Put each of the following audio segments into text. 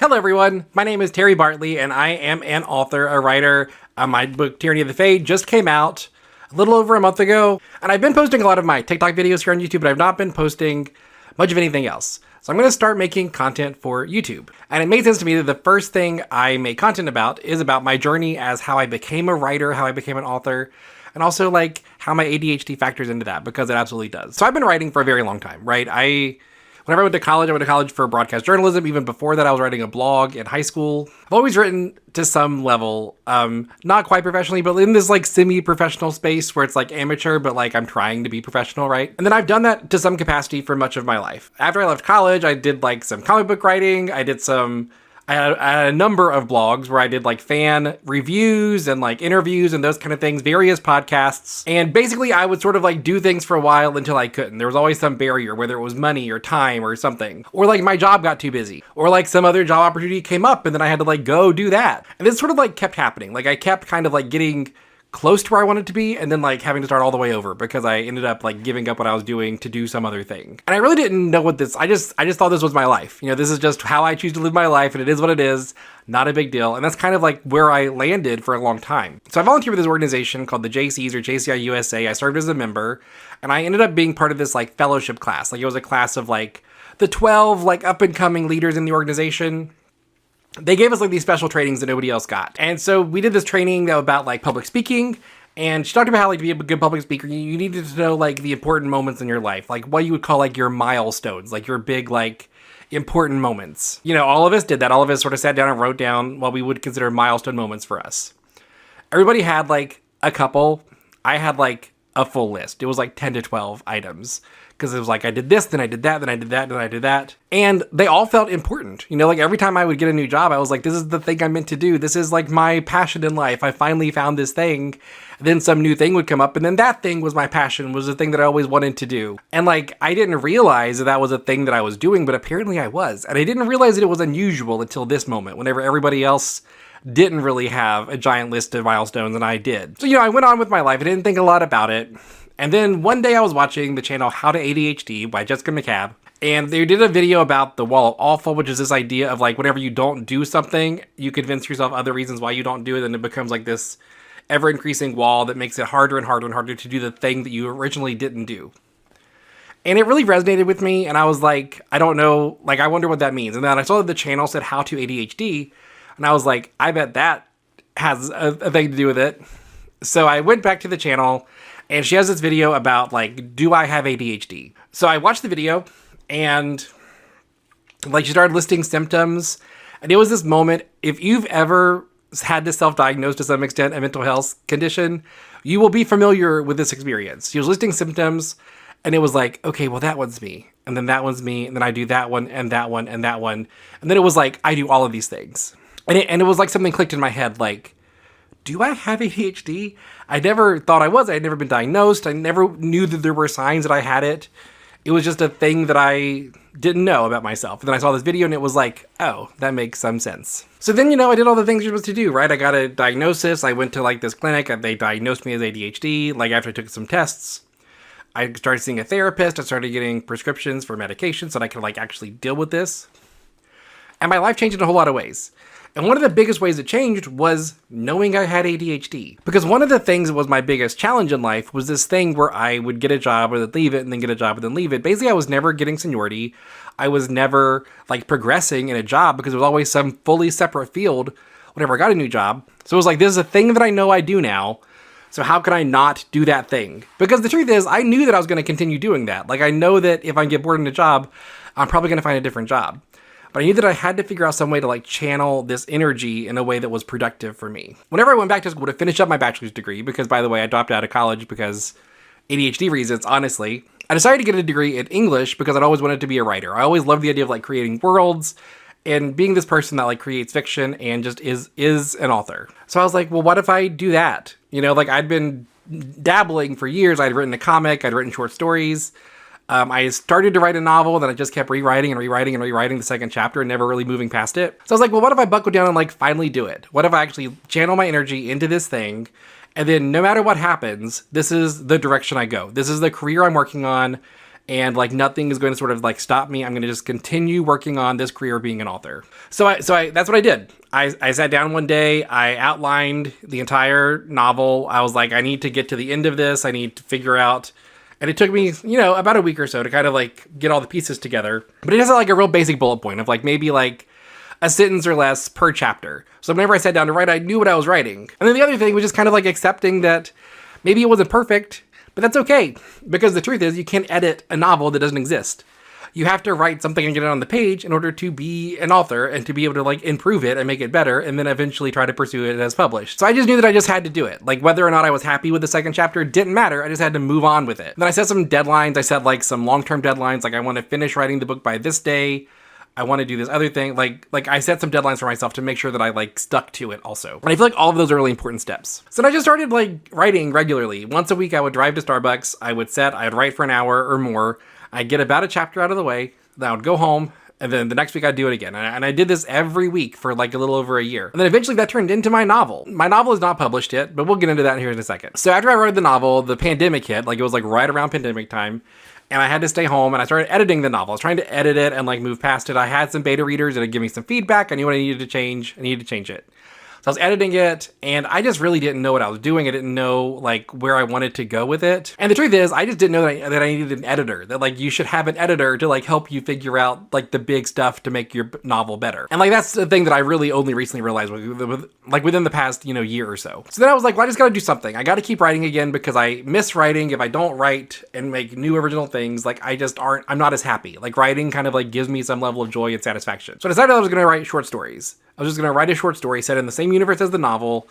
Hello everyone, my name is Terry Bartley and I am an author, a writer. My book Tyranny just came out a little over a month ago, and I've been posting a lot of my TikTok videos here on YouTube, but I've not been posting much of anything else. So I'm going to start making content for YouTube. And it made sense to me that the first thing I make content about is about my journey as how I became a writer, how I became an author, and also like how my ADHD factors into that, because it absolutely does. So I've been writing for a very long time, right? Whenever I went to college for broadcast journalism. Even before that, I was writing a blog in high school. I've always written to some level, not quite professionally, but in this like semi-professional space where it's like amateur, but like I'm trying to be professional, right? And then I've done that to some capacity for much of my life. After I left college, I did like some comic book writing. I had a number of blogs where I did like fan reviews and like interviews and those kind of things, various podcasts. And basically I would sort of like do things for a while until I couldn't. There was always some barrier, whether it was money or time or something, or like my job got too busy, or like some other job opportunity came up and then I had to like go do that. And this sort of like kept happening. Like I kept kind of like getting close to where I wanted to be, and then like having to start all the way over because I ended up like giving up what I was doing to do some other thing. And I really didn't know what this, I just thought this was my life. You know, this is just how I choose to live my life, and it is what it is, not a big deal. And that's kind of like where I landed for a long time. So I volunteered with this organization called the JCs or JCI USA. I served as a member, and I ended up being part of this like fellowship class. Like it was a class of like the 12 like up and coming leaders in the organization. They gave us like these special trainings that nobody else got. And so we did this training about like public speaking, and she talked about how like to be a good public speaker, you needed to know like the important moments in your life, like what you would call like your milestones, like your big like important moments. You know, all of us did that. All of us sort of sat down and wrote down what we would consider milestone moments for us. Everybody had like a couple. I had like a full list. It was like 10 to 12 items. Because it was like, I did this, then I did that, then I did that, then I did that. And they all felt important. You know, like every time I would get a new job, I was like, this is the thing I'm meant to do. This is like my passion in life. I finally found this thing. Then some new thing would come up, and then that thing was my passion, was the thing that I always wanted to do. And like, I didn't realize that was a thing that I was doing, but apparently I was. And I didn't realize that it was unusual until this moment, whenever everybody else didn't really have a giant list of milestones, and I did. So, you know, I went on with my life. I didn't think a lot about it. And then one day I was watching the channel How to ADHD by Jessica McCabe, and they did a video about the wall of awful, which is this idea of like whenever you don't do something, you convince yourself other reasons why you don't do it, and it becomes like this ever-increasing wall that makes it harder and harder and harder to do the thing that you originally didn't do. And it really resonated with me, and I was like, I don't know, like I wonder what that means. And then I saw that the channel said How to ADHD, and I was like, I bet that has a thing to do with it. So I went back to the channel, and she has this video about like, do I have ADHD? So I watched the video, and like she started listing symptoms, and it was this moment, if you've ever had to self-diagnose to some extent a mental health condition, you will be familiar with this experience. She was listing symptoms, and it was like, okay, well that one's me, and then that one's me, and then I do that one, and that one, and that one. And then it was like, I do all of these things. And it was like something clicked in my head, like, do I have ADHD? I never thought I was. I had never been diagnosed. I never knew that there were signs that I had it. It was just a thing that I didn't know about myself. And then I saw this video and it was like, oh, that makes some sense. So then, you know, I did all the things you're supposed to do, right? I got a diagnosis. I went to like this clinic. They diagnosed me as ADHD. Like after I took some tests, I started seeing a therapist. I started getting prescriptions for medications so that I could like actually deal with this. And my life changed in a whole lot of ways. And one of the biggest ways it changed was knowing I had ADHD. Because one of the things that was my biggest challenge in life was this thing where I would get a job or then leave it and then get a job and then leave it. Basically, I was never getting seniority. I was never like progressing in a job because there was always some fully separate field whenever I got a new job. So it was like, this is a thing that I know I do now. So how can I not do that thing? Because the truth is, I knew that I was going to continue doing that. Like I know that if I get bored in a job, I'm probably going to find a different job. But I knew that I had to figure out some way to like channel this energy in a way that was productive for me. Whenever I went back to school to finish up my bachelor's degree, because by the way, I dropped out of college because ADHD reasons, honestly, I decided to get a degree in English because I'd always wanted to be a writer. I always loved the idea of like creating worlds and being this person that like creates fiction and just is an author. So I was like, well, what if I do that? You know, like I'd been dabbling for years. I'd written a comic, I'd written short stories. I started to write a novel, then I just kept rewriting the second chapter and never really moving past it. So I was like, well, what if I buckle down and like finally do it? What if I actually channel my energy into this thing? And then no matter what happens, this is the direction I go. This is the career I'm working on. and like nothing is going to sort of like stop me. I'm going to just continue working on this career of being an author. So that's what I did. I sat down one day, I outlined the entire novel. I was like, I need to get to the end of this. I need to figure out, and it took me, about a week or so to kind of like get all the pieces together. But it has like a real basic bullet point of like maybe like a sentence or less per chapter. So whenever I sat down to write, I knew what I was writing. And then the other thing was just kind of like accepting that maybe it wasn't perfect, but that's okay. Because the truth is, you can't edit a novel that doesn't exist. You have to write something and get it on the page in order to be an author and to be able to like improve it and make it better and then eventually try to pursue it as published. So I just knew that I just had to do it. Like whether or not I was happy with the second chapter didn't matter. I just had to move on with it. Then I set some deadlines. I set like some long-term deadlines. Like I want to finish writing the book by this day. I want to do this other thing. Like I set some deadlines for myself to make sure that I like stuck to it also. And I feel like all of those are really important steps. So then I just started like writing regularly. Once a week I would drive to Starbucks. I'd write for an hour or more. I'd get about a chapter out of the way. Then I would go home. And then the next week I'd do it again. And I did this every week for like a little over a year. And then eventually that turned into my novel. My novel is not published yet, but we'll get into that here in a second. So after I wrote the novel, the pandemic hit. Like it was like right around pandemic time. And I had to stay home and I started editing the novel. I was trying to edit it and like move past it. I had some beta readers that would give me some feedback. I knew what I needed to change. I needed to change it. So I was editing it and I just really didn't know what I was doing. I didn't know like where I wanted to go with it. And the truth is, I just didn't know that I needed an editor, that like you should have an editor to like help you figure out like the big stuff to make your novel better. And like that's the thing that I really only recently realized like within the past, year or so. So then I was like, well, I just got to do something. I got to keep writing again because I miss writing. If I don't write and make new original things, like I'm not as happy. Like writing kind of like gives me some level of joy and satisfaction. So I decided I was going to write short stories. I was just going to write a short story set in the same universe as the novel,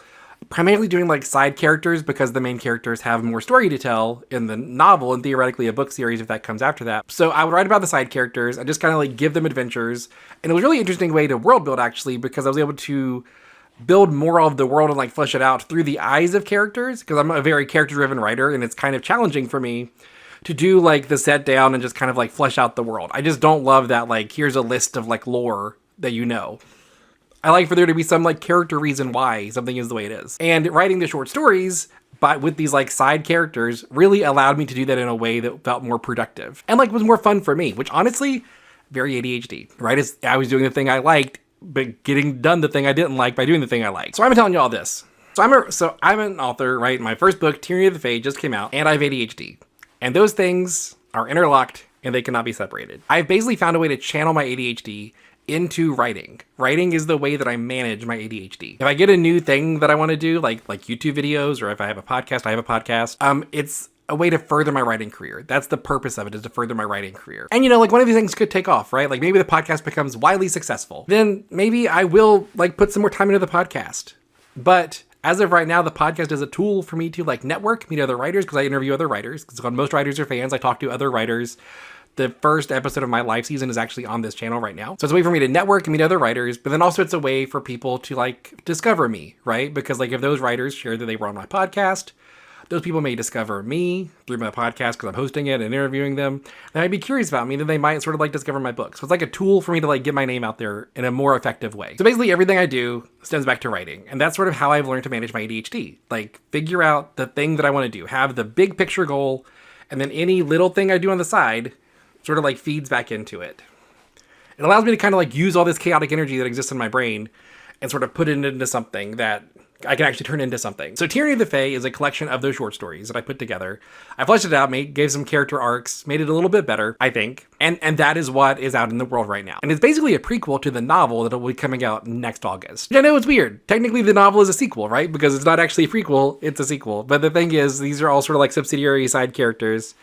primarily doing like side characters because the main characters have more story to tell in the novel and theoretically a book series if that comes after that. So I would write about the side characters and just kind of like give them adventures. And it was a really interesting way to world build actually because I was able to build more of the world and like flesh it out through the eyes of characters because I'm a very character driven writer and it's kind of challenging for me to do like the set down and just kind of like flesh out the world. I just don't love that like here's a list of like lore that I like for there to be some like character reason why something is the way it is. And writing the short stories but with these like side characters really allowed me to do that in a way that felt more productive and like was more fun for me, which honestly, very ADHD, right? I was doing the thing I liked, but getting done the thing I didn't like by doing the thing I liked. So I'm telling you all this. So I'm an author, right? My first book, Tyranny of the Fae, just came out and I have ADHD. And those things are interlocked and they cannot be separated. I've basically found a way to channel my ADHD into writing. Writing is the way that I manage my ADHD. If I get a new thing that I want to do, like YouTube videos, or if I have a podcast, it's a way to further my writing career. That's the purpose of it, is to further my writing career. And like one of these things could take off, right? Like maybe the podcast becomes widely successful. Then maybe I will like put some more time into the podcast. But as of right now, the podcast is a tool for me to like network, meet other writers, because I interview other writers. Because most writers are fans. I talk to other writers. The first episode of my live season is actually on this channel right now. So it's a way for me to network and meet other writers, but then also it's a way for people to like discover me, right? Because like if those writers share that they were on my podcast, those people may discover me through my podcast because I'm hosting it and interviewing them. They might be curious about me, then they might sort of like discover my book. So it's like a tool for me to like get my name out there in a more effective way. So basically everything I do stems back to writing. And that's sort of how I've learned to manage my ADHD. Like figure out the thing that I want to do, have the big picture goal, and then any little thing I do on the side sort of like feeds back into it. It allows me to kind of like use all this chaotic energy that exists in my brain and sort of put it into something that I can actually turn into something. So Tyranny of the Fae is a collection of those short stories that I put together. I fleshed it out, gave some character arcs, made it a little bit better, I think. And that is what is out in the world right now. And it's basically a prequel to the novel that will be coming out next August. Which I know it's weird. Technically the novel is a sequel, right? Because it's not actually a prequel, it's a sequel. But the thing is, these are all sort of like subsidiary side characters.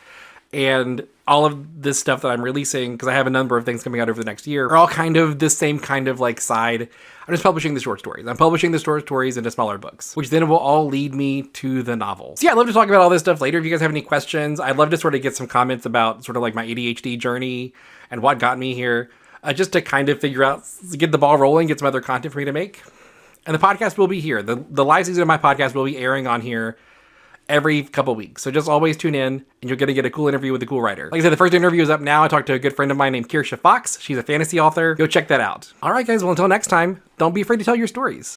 And all of this stuff that I'm releasing, because I have a number of things coming out over the next year, are all kind of the same kind of like side. I'm just publishing the short stories. I'm publishing the short stories into smaller books, which then will all lead me to the novel. So yeah, I'd love to talk about all this stuff later. If you guys have any questions, I'd love to sort of get some comments about sort of like my ADHD journey and what got me here, just to kind of figure out, get the ball rolling, get some other content for me to make. And the podcast will be here. The live season of my podcast will be airing on here every couple weeks. So just always tune in and you're going to get a cool interview with a cool writer. Like I said, the first interview is up now. I talked to a good friend of mine named Kirsha Fox. She's a fantasy author. Go check that out. All right, guys. Well, until next time, don't be afraid to tell your stories.